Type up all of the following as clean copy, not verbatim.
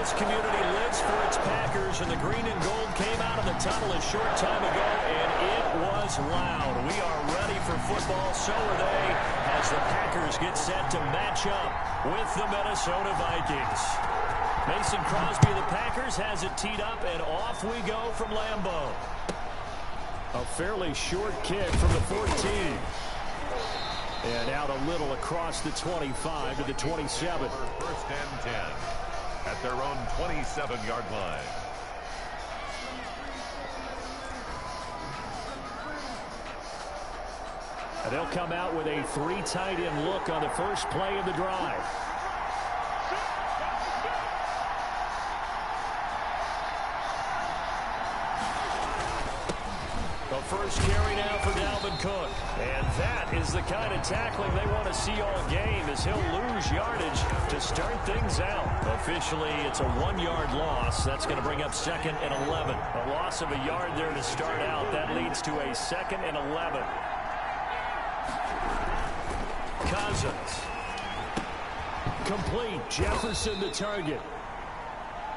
This community lives for its Packers, and the green and gold came out of the tunnel a short time ago, and it was loud. We are ready for football, so are they, as the Packers get set to match up with the Minnesota Vikings. Mason Crosby of the Packers has it teed up, and off we go from Lambeau. A fairly short kick from the 14. And out a little across the 25 to the 27. First and 10 at their own 27-yard line. And they'll come out with a 3 tight end look on the first play of the drive. First carry now for Dalvin Cook. And that is the kind of tackling they want to see all game, as he'll lose yardage to start things out. Officially, it's a 1-yard loss. That's going to bring up 2nd and 11. A loss of a yard there to start out. That leads to a 2nd and 11. Cousins. Complete. Jefferson the target.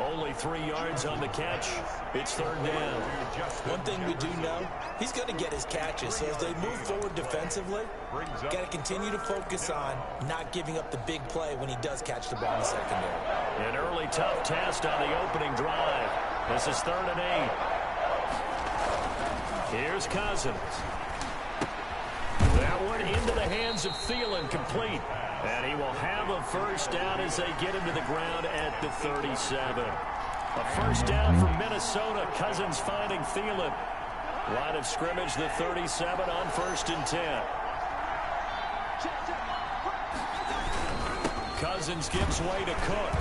Only 3 yards on the catch. It's 3rd down. One thing we do know, he's going to get his catches. So as they move forward defensively, got to continue to focus on not giving up the big play when he does catch the ball in the secondary. An early tough test on the opening drive. This is 3rd and 8. Here's Cousins. That one into the hands of Thielen, complete. And he will have a first down as they get him to the ground at the 37. A first down for Minnesota. Cousins finding Thielen. Line of scrimmage, the 37 on 1st and 10. Cousins gives way to Cook.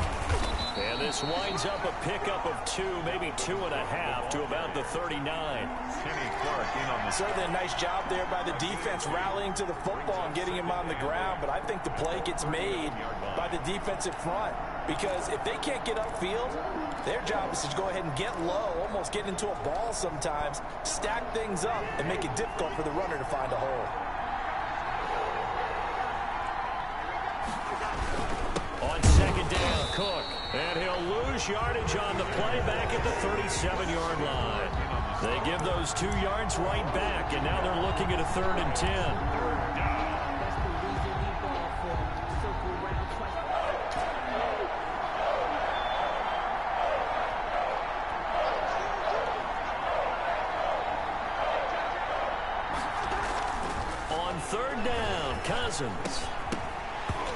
And this winds up a pickup of 2, maybe 2.5 to about the 39. Kenny Clark in on the... Certainly a nice job there by the defense rallying to the football and getting him on the ground. But I think the play gets made by the defensive front. Because if they can't get upfield, their job is to go ahead and get low, almost get into a ball sometimes, stack things up, and make it difficult for the runner to find a hole. On 2nd down, Cook. And he'll lose yardage on the play back at the 37-yard line. They give those 2 yards right back, and now they're looking at a 3rd and 10. On 3rd down, Cousins.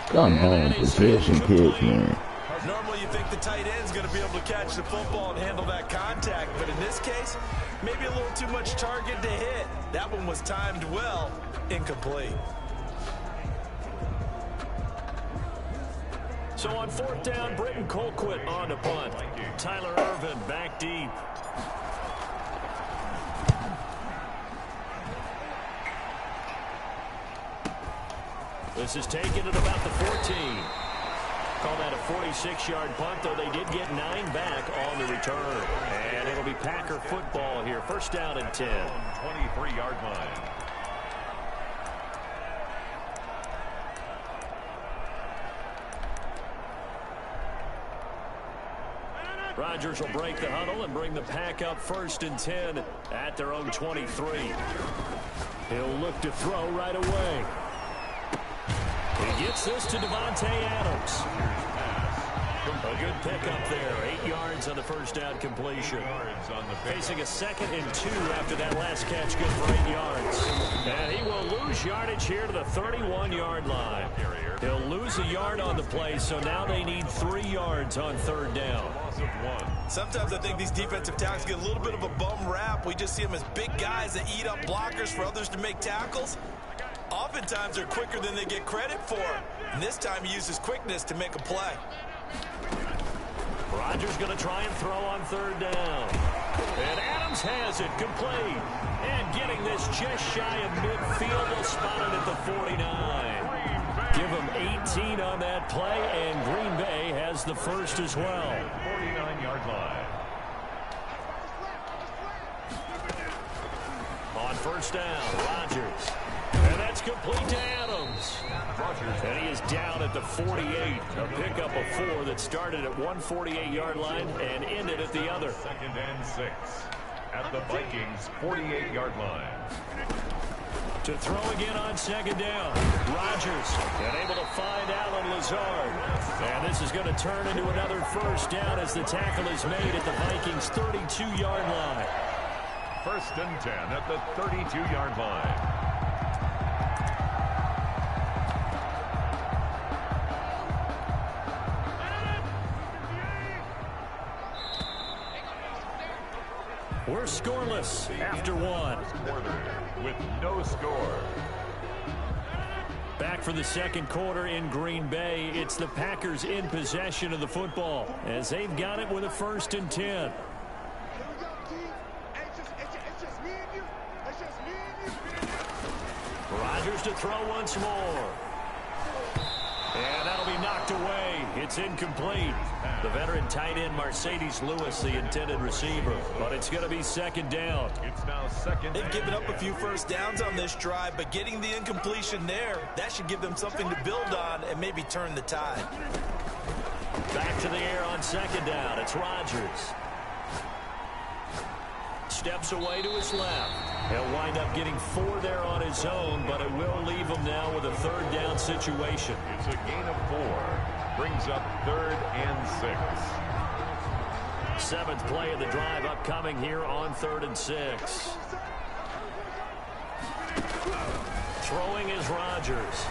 Come on, precision pitch, man. Normally you think the tight end's going to be able to catch the football and handle that contact, but in this case, maybe a little too much target to hit. That one was timed well, incomplete. So on 4th down, Britton Colquitt on the punt. Tyler Ervin back deep. This is taken at about the 14. Call that a 46-yard punt, though they did get 9 back on the return. And it'll be Packer football here. First down and 10. 23-yard line. Rodgers will break the huddle and bring the Pack up 1st and 10 at their own 23. He'll look to throw right away. He gets this to Devontae Adams. A good pickup there. 8 yards on the first down completion. Facing a 2nd and 2 after that last catch. Good for 8 yards. And he will lose yardage here to the 31-yard line. He'll lose a yard on the play, so now they need 3 yards on 3rd down. Sometimes I think these defensive tackles get a little bit of a bum rap. We just see them as big guys that eat up blockers for others to make tackles. Oftentimes they're quicker than they get credit for. And this time he uses quickness to make a play. Rodgers going to try and throw on 3rd down. And Adams has it complete. And getting this just shy of midfield. They'll spot it at the 49. Give him 18 on that play, and Green Bay has the first as well. 49-yard line. On 1st down, Rodgers. And that's complete to Adams. And he is down at the 48. A pickup of 4 that started at 148-yard line and ended at the other. 2nd and 6 at the Vikings 48-yard line. To throw again on 2nd down. Rodgers and able to find Allen Lazard. And this is going to turn into another 1st down as the tackle is made at the Vikings 32-yard line. 1st and 10 at the 32-yard line. We're scoreless after 1. With no score. Back for the 2nd quarter in Green Bay. It's the Packers in possession of the football as they've got it with a 1st and 10. Rodgers to throw once more. And that'll be knocked away. It's incomplete. The veteran tight end Mercedes Lewis, the intended receiver. But it's going to be 2nd down. It's now 2nd. They've given up a few 1st downs on this drive, but getting the incompletion there, that should give them something to build on and maybe turn the tide. Back to the air on 2nd down. It's Rodgers. Steps away to his left. He'll wind up getting 4 there on his own, but it will leave him now with a 3rd down situation. It's a gain of 4. Brings up 3rd and 6. 7th play of the drive upcoming here on 3rd and 6. Throwing is Rodgers.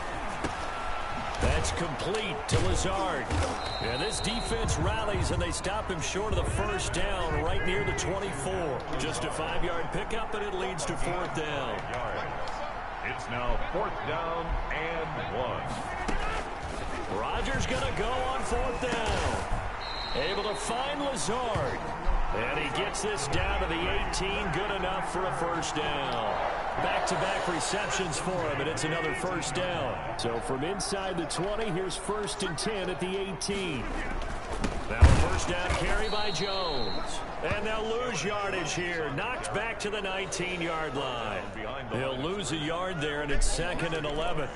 That's complete to Lazard. And this defense rallies, and they stop him short of the 1st down right near the 24. Just a 5-yard pickup, and it leads to 4th down. It's now 4th down and 1. Rodgers going to go on 4th down. Able to find Lazard. And he gets this down to the 18. Good enough for a 1st down. Back-to-back receptions for him, and it's another 1st down. So from inside the 20, here's 1st and 10 at the 18. Now a 1st down carry by Jones. And they'll lose yardage here. Knocked back to the 19-yard line. He'll lose a yard there, and it's 2nd and 11.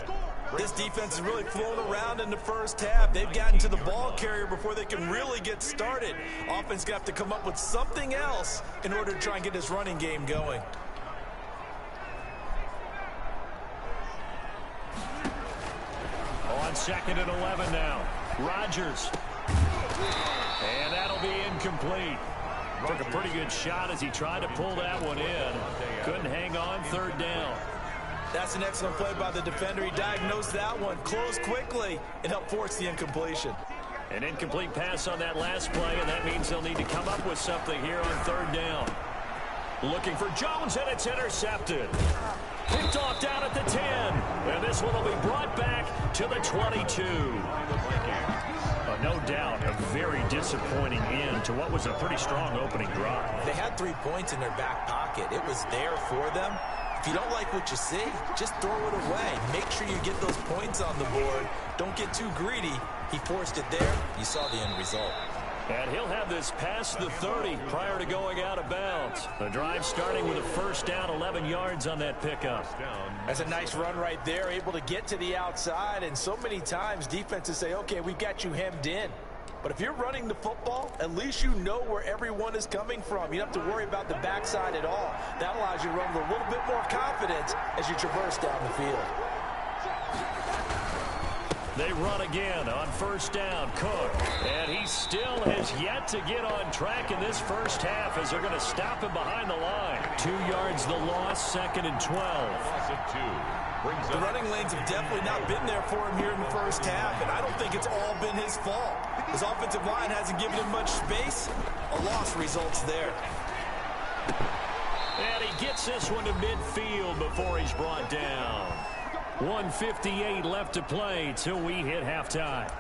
This defense is really flown around in the 1st half. They've gotten to the ball carrier before they can really get started. Offense got to come up with something else in order to try and get this running game going. On 2nd and 11 now. Rodgers. And that'll be incomplete. Took a pretty good shot as he tried to pull that one in. Couldn't hang on. 3rd down. That's an excellent play by the defender. He diagnosed that one, closed quickly, and helped force the incompletion. An incomplete pass on that last play, and that means they'll need to come up with something here on 3rd down. Looking for Jones, and it's intercepted. Picked off down at the 10. And this one will be brought back to the 22. No doubt a very disappointing end to what was a pretty strong opening drive. They had 3 points in their back pocket. It was there for them. If you don't like what you see, just throw it away. Make sure you get those points on the board. Don't get too greedy. He forced it there. You saw the end result. And he'll have this past the 30 prior to going out of bounds. The drive starting with a 1st down, 11 yards on that pickup. That's a nice run right there, able to get to the outside. And so many times defenses say, okay, we've got you hemmed in. But if you're running the football, at least you know where everyone is coming from. You don't have to worry about the backside at all. That allows you to run with a little bit more confidence as you traverse down the field. They run again on 1st down. Cook. And he still has yet to get on track in this 1st half as they're going to stop him behind the line. 2 yards the loss, 2nd and 12. Loss of 2. The running lanes have definitely not been there for him here in the 1st half, and I don't think it's all been his fault. His offensive line hasn't given him much space. A loss results there. And he gets this one to midfield before he's brought down. 1:58 left to play till we hit halftime.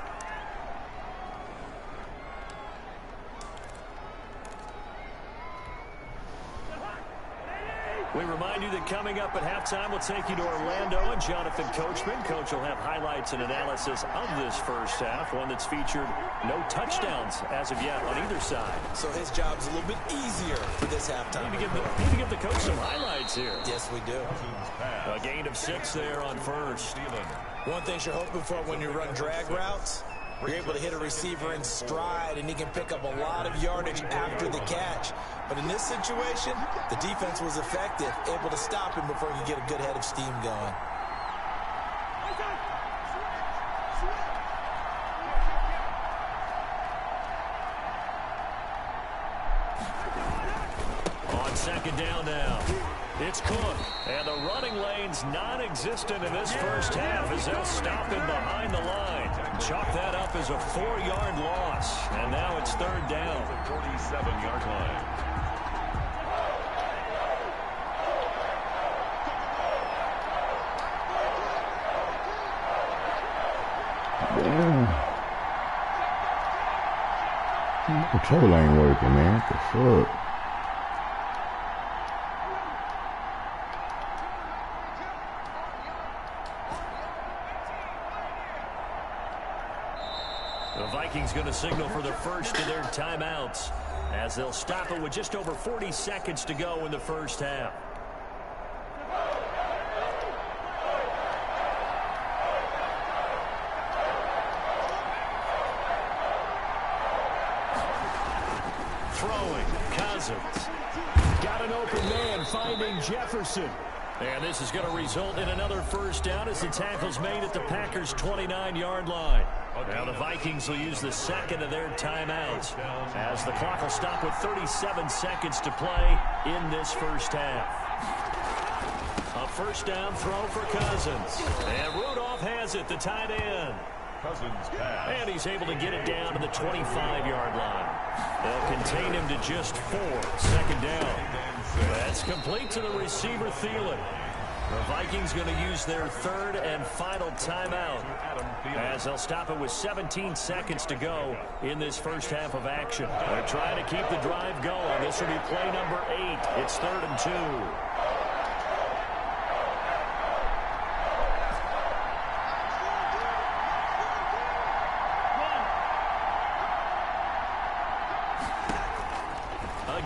We remind you that coming up at halftime, we'll take you to Orlando and Jonathan Coachman. Coach will have highlights and analysis of this first half, one that's featured no touchdowns as of yet on either side. So his job's a little bit easier for this halftime. Need to give the coach some highlights here. Yes, we do. A gain of 6 there on first. One thing you're hoping for when you run drag routes, you're able to hit a receiver in stride, and he can pick up a lot of yardage after the catch. But in this situation, the defense was effective, able to stop him before he could get a good head of steam going. On second down now, it's Cook. And the running lane's non-existent in this first half as they'll stop him behind the line. Chalk that up as a 4-yard loss. And now it's third down. 47-yard line. Damn. Control ain't working, man. What the fuck? The Vikings going to signal for the first of their timeouts as they'll stop it with just over 40 seconds to go in the first half. Throwing, Cousins. Got an open man finding Jefferson. And this is going to result in another first down as the tackle's made at the Packers' 29-yard line. Now the Vikings will use the second of their timeouts as the clock will stop with 37 seconds to play in this first half. A first down throw for Cousins. And Rudolph has it, the tight end. Cousins pass. And he's able to get it down to the 25-yard line. They'll contain him to just 4. Second down. That's complete to the receiver, Thielen. The Vikings going to use their third and final timeout as they'll stop it with 17 seconds to go in this first half of action. They're trying to keep the drive going. This will be play number 8. It's 3rd and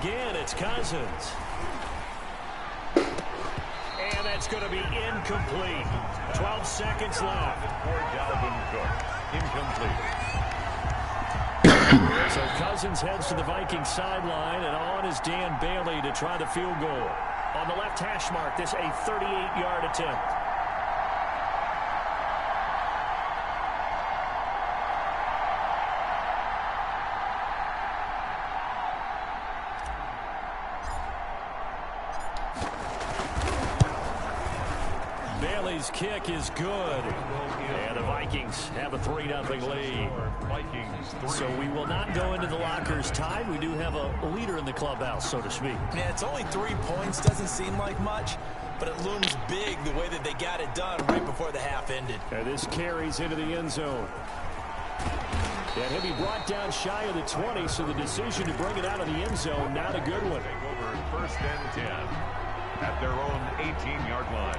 2. Again, it's Cousins. And that's going to be incomplete. 12 seconds left. For Dalvin Cook. Incomplete. So Cousins heads to the Vikings sideline, and on is Dan Bailey to try the field goal. On the left hash mark, this a 38-yard attempt. Bailey's kick is good. And the Vikings have a 3-0 lead. So we will not go into the lockers tied. We do have a leader in the clubhouse, so to speak. Yeah, it's only 3 points. Doesn't seem like much, but it looms big the way that they got it done right before the half ended. And this carries into the end zone. And he'll be brought down shy of the 20, so the decision to bring it out of the end zone, not a good one. Over 1st and 10 at their own 18-yard line.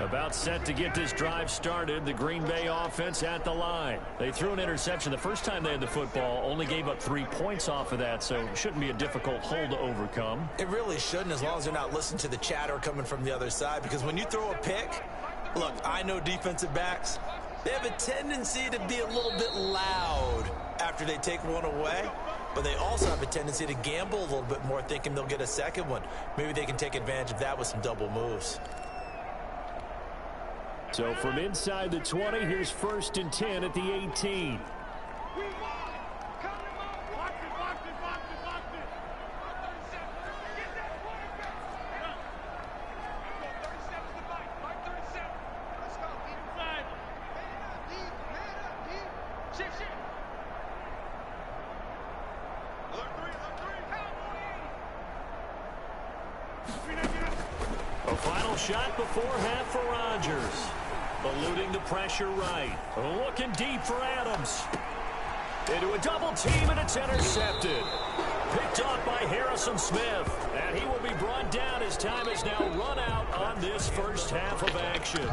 About set to get this drive started. The Green Bay offense at the line. They threw an interception the first time they had the football, only gave up 3 points off of that, so it shouldn't be a difficult hole to overcome. It really shouldn't, as long as they're not listening to the chatter coming from the other side, because when you throw a pick, look, I know defensive backs, they have a tendency to be a little bit loud after they take one away, but they also have a tendency to gamble a little bit more, thinking they'll get a second one. Maybe they can take advantage of that with some double moves. So from inside the 20, here's 1st and 10 at the 18. A final shot before half for Rodgers. Eluding the pressure right. Looking deep for Adams. Into a double team, and it's intercepted. Picked off by Harrison Smith. And he will be brought down as time is now run out on this first half of action.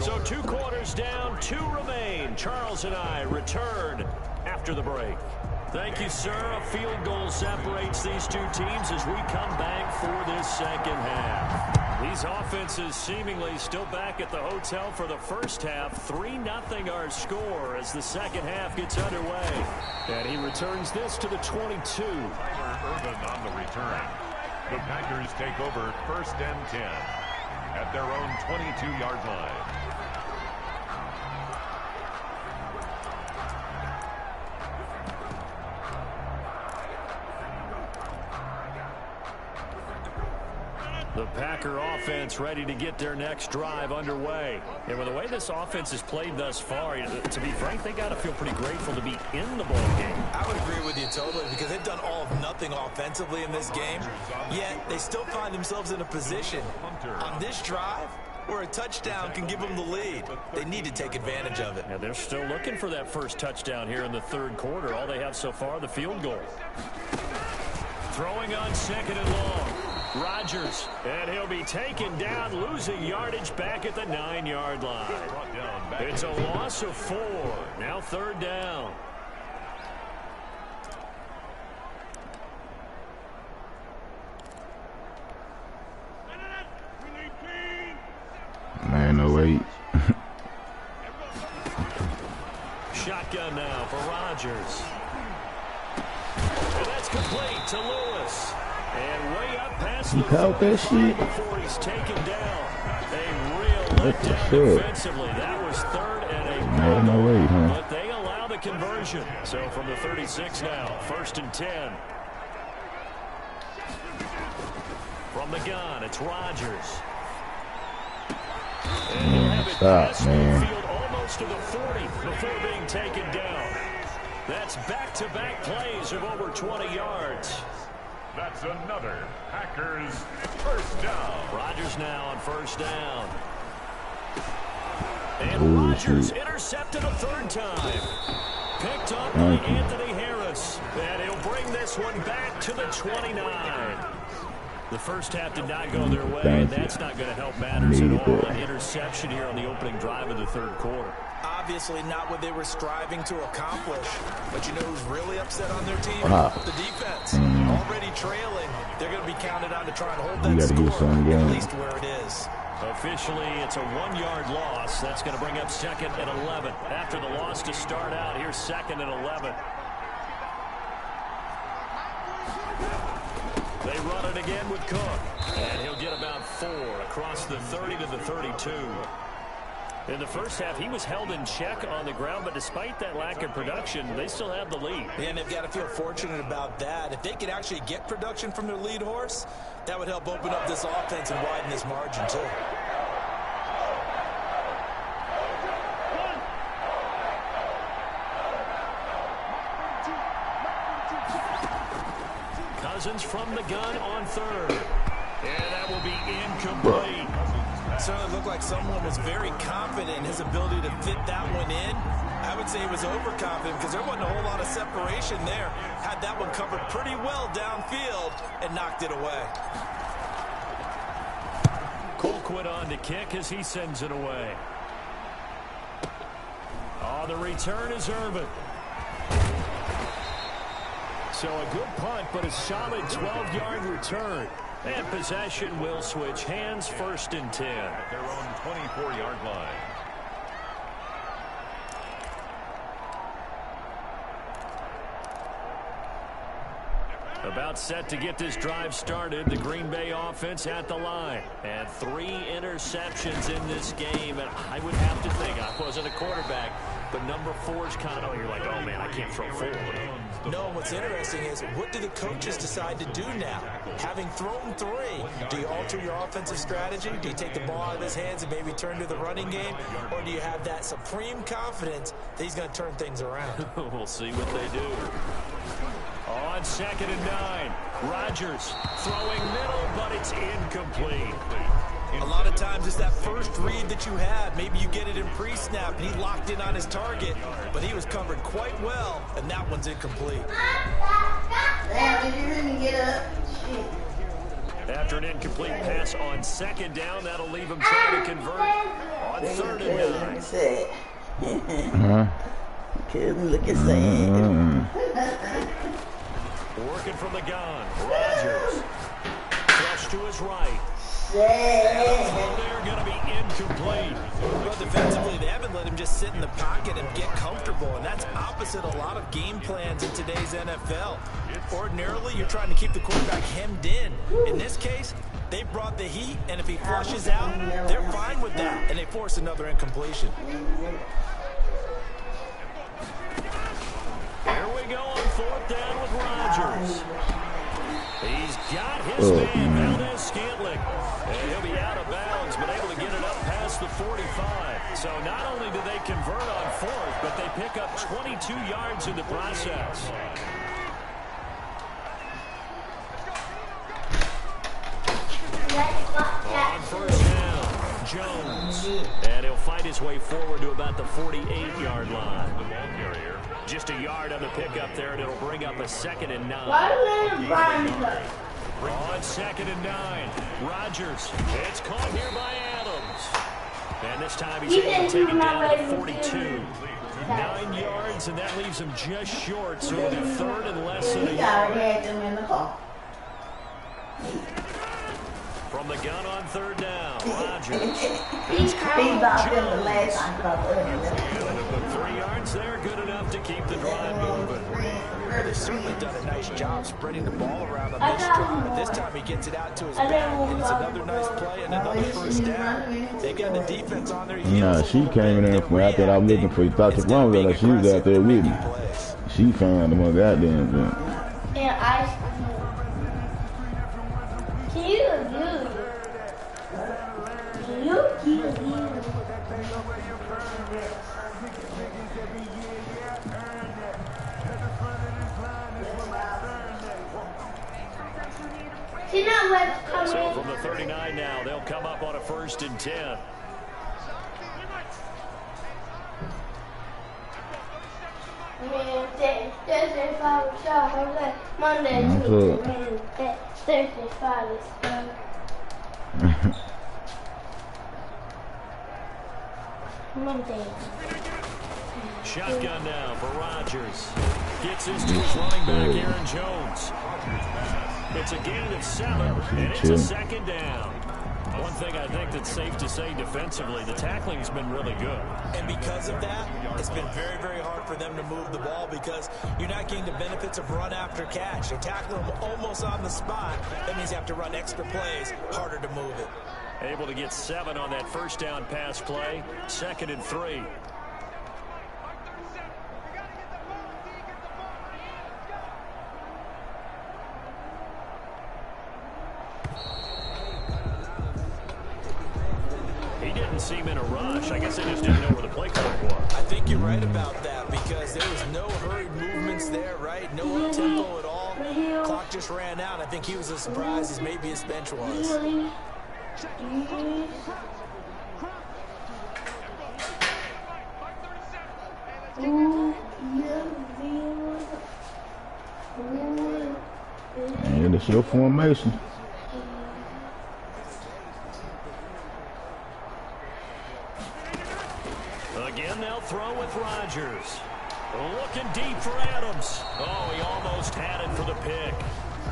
So 2 quarters down, 2 remain. Charles and I return after the break. Thank you, sir. A field goal separates these 2 teams as we come back for this second half. These offenses seemingly still back at the hotel for the first half. 3-0 our score as the second half gets underway. And he returns this to the 22. Urban on the return. The Packers take over 1st and 10 at their own 22-yard line. The Packer offense ready to get their next drive underway. And with the way this offense has played thus far, to be frank, they got to feel pretty grateful to be in the ball game. I would agree with you totally because they've done all of nothing offensively in this game, yet they still find themselves in a position on this drive where a touchdown can give them the lead. They need to take advantage of it. Yeah, they're still looking for that first touchdown here in the 3rd quarter. All they have so far, the field goal. Throwing on 2nd and long. Rodgers, and he'll be taken down, losing yardage back at the 9-yard line. It's a loss of 4. Now 3rd down. Man, no wait. Shotgun now for Rodgers. And that's complete to Lewis. And way up past the caught that shit before he's taken down. A real letdown defensively. That was 3rd and no way, huh? But they allow the conversion. So from the 36 now, 1st and 10. From the gun, it's Rodgers. And he'll have it past midfield almost to the 40 before being taken down. That's back-to-back plays of over 20 yards. That's another Packers 1st down. Rodgers now on 1st down. And Rodgers intercepted a 3rd time. Picked up by Anthony Harris. And he'll bring this one back to the 29. The first half did not go their way, and that's not going to help matters at all. An interception here on the opening drive of the 3rd quarter. Obviously not what they were striving to accomplish. But you know who's really upset on their team? The defense. Already trailing. They're going to be counted on to try and hold that score, at least where it is. Officially, it's a 1-yard loss. That's going to bring up 2nd and 11. After the loss to start out, here's 2nd and 11. They run it again with Cook. And he'll get about 4 across the 30 to the 32. In the first half, he was held in check on the ground, but despite that lack of production, they still have the lead. And they've got to feel fortunate about that. If they could actually get production from their lead horse, that would help open up this offense and widen this margin, too. Cousins from the gun on 3rd. And that will be incomplete. Certainly looked like someone was very confident in his ability to fit that one in. I would say he was overconfident because there wasn't a whole lot of separation there. Had that one covered pretty well downfield and knocked it away. Colquitt on to kick as he sends it away. Oh, the return is Irvin. So a good punt, but a solid 12-yard return. And possession will switch hands, 1st and 10. At their own 24-yard line. About set to get this drive started. The Green Bay offense at the line. And 3 interceptions in this game. And I would have to think, I wasn't a quarterback, but number 4 is kind of, you're like, oh, man, I can't throw forward. No, what's interesting is what do the coaches decide to do now? Having thrown 3, do you alter your offensive strategy? Do you take the ball out of his hands and maybe turn to the running game? Or do you have that supreme confidence that he's going to turn things around? We'll see what they do. On 2nd and 9, Rodgers throwing middle, but it's incomplete. A lot of times it's that first read that you have. Maybe you get it in pre-snap, and he locked in on his target, but he was covered quite well, and that one's incomplete. Damn, you didn't get up. Shit. After an incomplete pass on second down, that'll leave him trying to convert on third and 9. Couldn't look at sad. Working from the gun, Rodgers. Flush to his right. They're going to be incomplete. Well, defensively, they haven't let him just sit in the pocket and get comfortable, and that's opposite a lot of game plans in today's NFL. Ordinarily, you're trying to keep the quarterback hemmed in. In this case, they brought the heat, and if he flushes out, they're fine with that, and they force another incompletion. Here we go on fourth down with Rodgers. He's got his man, Valdez-Scantling. And he'll be out of bounds, but able to get it up past the 45. So not only do they convert on fourth, but they pick up 22 yards in the process. On first down, Jones. And he'll fight his way forward to about the 48-yard line. The ball carrier. Just a yard on the pickup there, and it'll bring up a 2nd and 9. On 2nd and 9, Rodgers. It's caught here by Adams. And this time he's able to take it down at 42. 9 yards, and that leaves him just short, so it'll be 3rd and less than a yard. From the gun on 3rd down, Rodgers. He's caught Jones. 3 yards there, good enough to keep the drive moving. They've certainly done a nice job spreading the ball around on this drive. This time he gets it out to his back, and it's another nice play and another first down. They got the defense on their heels. Nah, she came in there from I thought I was looking for you. Thought it wrong with her. She was out there with me. She found the one goddamn thing. And I. So from the 39 now, they'll come up on a 1st and 10. Thursday, Monday, Tuesday, Wednesday, Thursday, Friday, Monday. Shotgun now for Rodgers. Gets this to his running back, Aaron Jones. It's a gain of 7, and it's a 2nd down. One thing I think that's safe to say defensively, the tackling's been really good. And because of that, it's been very, very hard for them to move the ball because you're not getting the benefits of run after catch. They tackle them almost on the spot. That means you have to run extra plays, harder to move it. Able to get 7 on that first down pass play, 2nd and 3. Seem in a rush. I guess they just didn't know where the play clock was. I think you're right about that because there was no hurried movements there, right? No up-tempo at all. Clock just ran out. I think he was as surprised as maybe his bench was. And it's your formation. Again, they'll throw with Rodgers. Looking deep for Adams. Oh, he almost had it for the pick.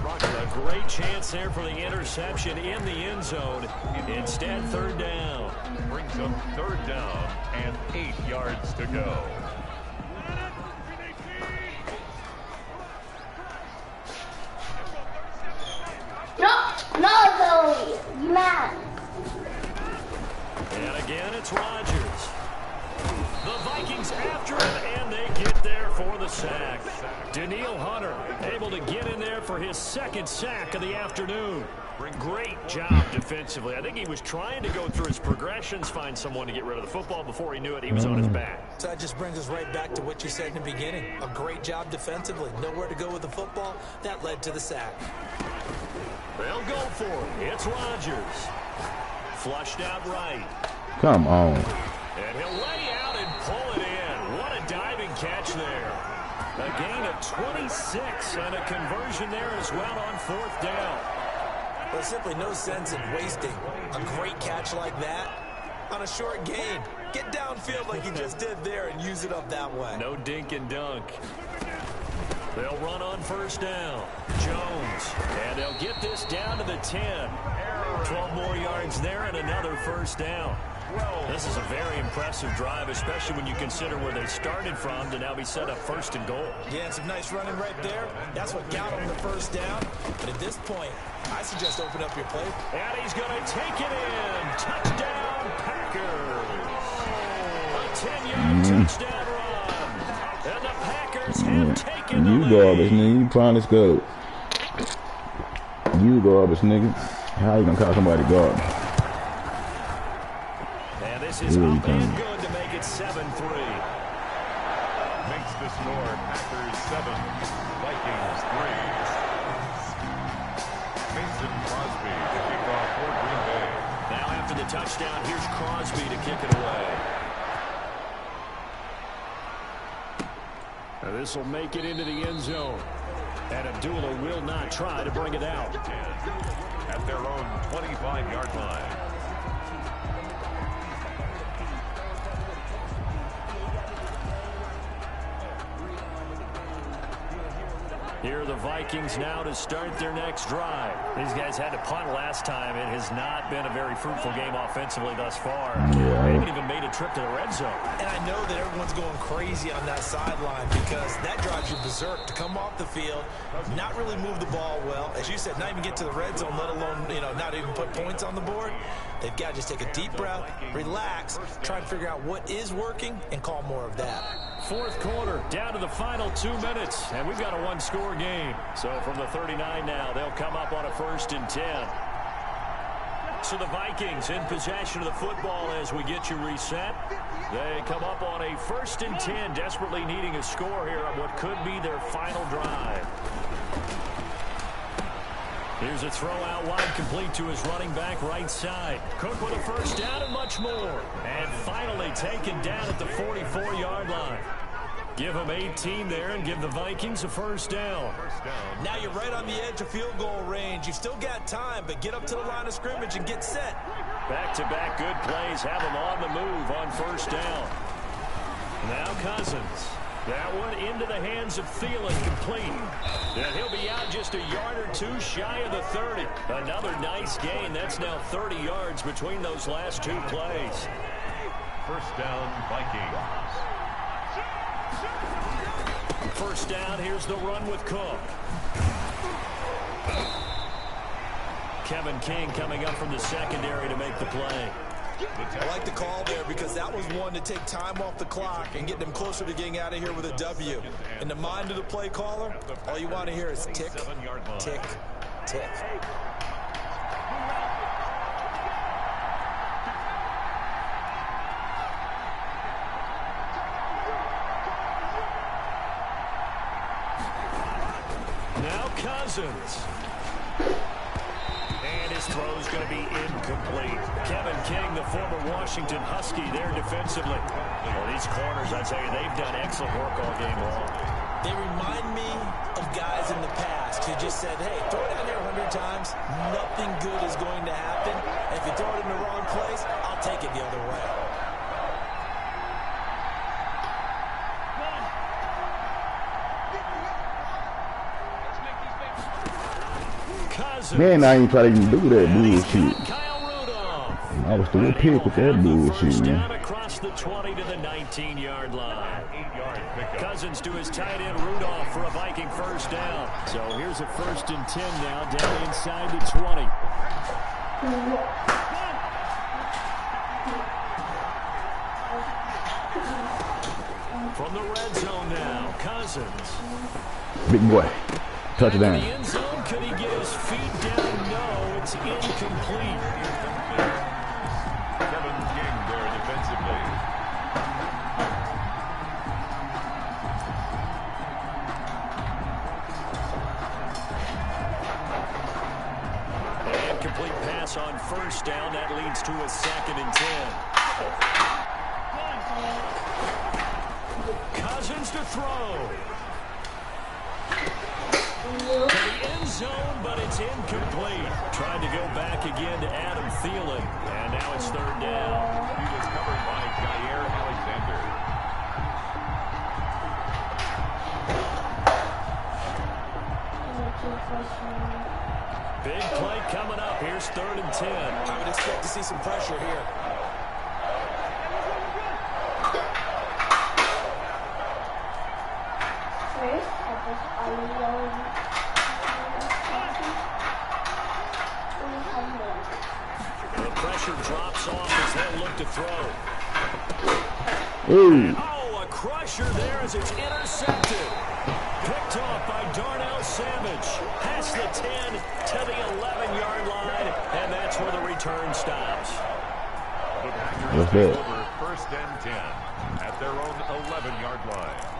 A great chance there for the interception in the end zone. Instead, 3rd down. Brings up 3rd down and 8 yards to go. No, man. And again, it's Rodgers. The Vikings after him, and they get there for the sack. Daniil Hunter able to get in there for his 2nd sack of the afternoon. Great job defensively. I think he was trying to go through his progressions, find someone to get rid of the football. Before he knew it, he was on his back. So that just brings us right back to what you said in the beginning. A great job defensively. Nowhere to go with the football. That led to the sack. They'll go for it. It's Rodgers. Flushed out right. Come on. And he'll lay out and pull it in. What a diving catch there. A gain of 26 and a conversion there as well on 4th down. There's simply no sense in wasting a great catch like that on a short gain. Get downfield like he just did there and use it up that way. No dink and dunk. They'll run on 1st down. Jones. And they'll get this down to the 10. 12 more yards there and another 1st down. This is a very impressive drive, especially when you consider where they started from to now be set up 1st and goal. Yeah, some nice running right there. That's what got him the 1st down. But at this point, I suggest open up your play. And he's going to take it in. Touchdown, Packers. A 10-yard touchdown run. And the Packers have taken the lead. You garbage, nigga. You trying to scope. You garbage, nigga. How you gonna call somebody garbage? And this is up and good to make it 7-3. Makes the score Packers 7, Vikings 3. Mason Crosby to kick off for Green Bay. Now after the touchdown, here's Crosby to kick it away. Now this will make it into the end zone. And Abdullah will not try to bring it out. At their own 25-yard line. Here are the Vikings now to start their next drive. These guys had to punt last time. It has not been a very fruitful game offensively thus far. They haven't even made a trip to the red zone. And I know that everyone's going crazy on that sideline because that drives you berserk to come off the field, not really move the ball well. As you said, not even get to the red zone, let alone, not even put points on the board. They've got to just take a deep breath, relax, try and figure out what is working, and call more of that. 4th quarter, down to the final 2 minutes, and we've got a one-score game. So from the 39 now, they'll come up on a 1st and 10. So the Vikings in possession of the football as we get you reset. They come up on a 1st and 10, desperately needing a score here on what could be their final drive. Here's a throw out wide, complete to his running back right side. Cook with a 1st down and much more. And finally taken down at the 44-yard line. Give them 18 there and give the Vikings a 1st down. Now you're right on the edge of field goal range. You've still got time, but get up to the line of scrimmage and get set. Back-to-back good plays have them on the move on 1st down. Now Cousins. That one into the hands of Thielen, complete. And he'll be out just a yard or two shy of the 30. Another nice gain. That's now 30 yards between those last 2 plays. 1st down, Vikings. 1st down, here's the run with Cook. Kevin King coming up from the secondary to make the play. I like the call there because that was one to take time off the clock and get them closer to getting out of here with a W. In the mind of the play caller, all you want to hear is tick, tick, tick. Now Cousins. And his throw's going to be incomplete. Kevin King, the former Washington Husky, there defensively. Well, these corners, I tell you, they've done excellent work all game long. They remind me of guys in the past who just said, hey, throw it down there 100 times, nothing good is going to happen. And if you throw it in the wrong place, I'll take it the other way. Man, I ain't try to even do that bullshit. I was still pick with that bullshit, man. Across the 20 to the 19-yard line. Cousins to his tight end Rudolph for a Viking 1st down. So here's a 1st and 10 now, down inside the 20. From the red zone now, Cousins. Big boy. Touchdown. In the end zone, could he get his feet down? No, it's incomplete. Kevin King there defensively. And incomplete pass on first down. That leads to a 2nd and 10. Cousins to throw. To the end zone, but it's incomplete. Tried to go back again to Adam Thielen, and now it's 3rd down. He was covered by Jair Alexander. Big play coming up. Here's 3rd and 10. I would expect to see some pressure here. The pressure drops off as they look to throw. Ooh. Oh, a crusher there as it's intercepted. Picked off by Darnell Savage. Past the 10 to the 11-yard line, and that's where the return stops. The Packers take over 1st and 10 at their own 11-yard line.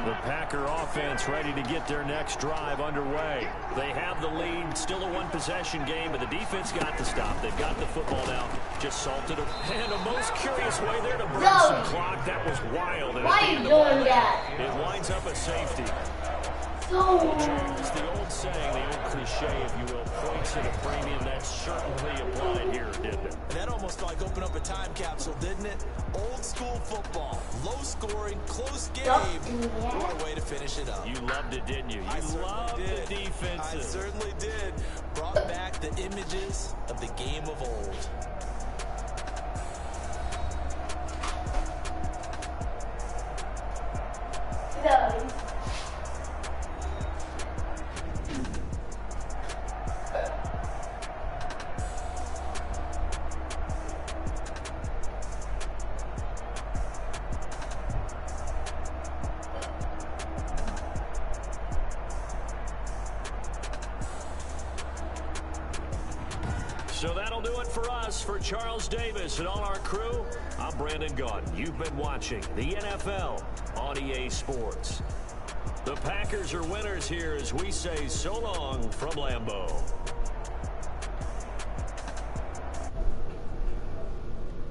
The Packer offense ready to get their next drive underway. They have the lead, still a one-possession game, but the defense got to stop. They've got the football now, just salted it. And a most curious way there to burn some clock. That was wild. Why are you doing that? It winds up a safety. So It's the old saying, the old cliche, if you will, points at a premium. That certainly applied here, didn't it? That almost like opened up a time capsule, didn't it? Old school football, low scoring, close game. What a way to finish it up. You loved it, didn't you? You loved the defensive. I certainly did. Brought back the images of the game of old. no. So that'll do it for us. For Charles Davis and all our crew, I'm Brandon Gaudin. You've been watching the NFL on EA Sports. The Packers are winners here as we say so long from Lambeau.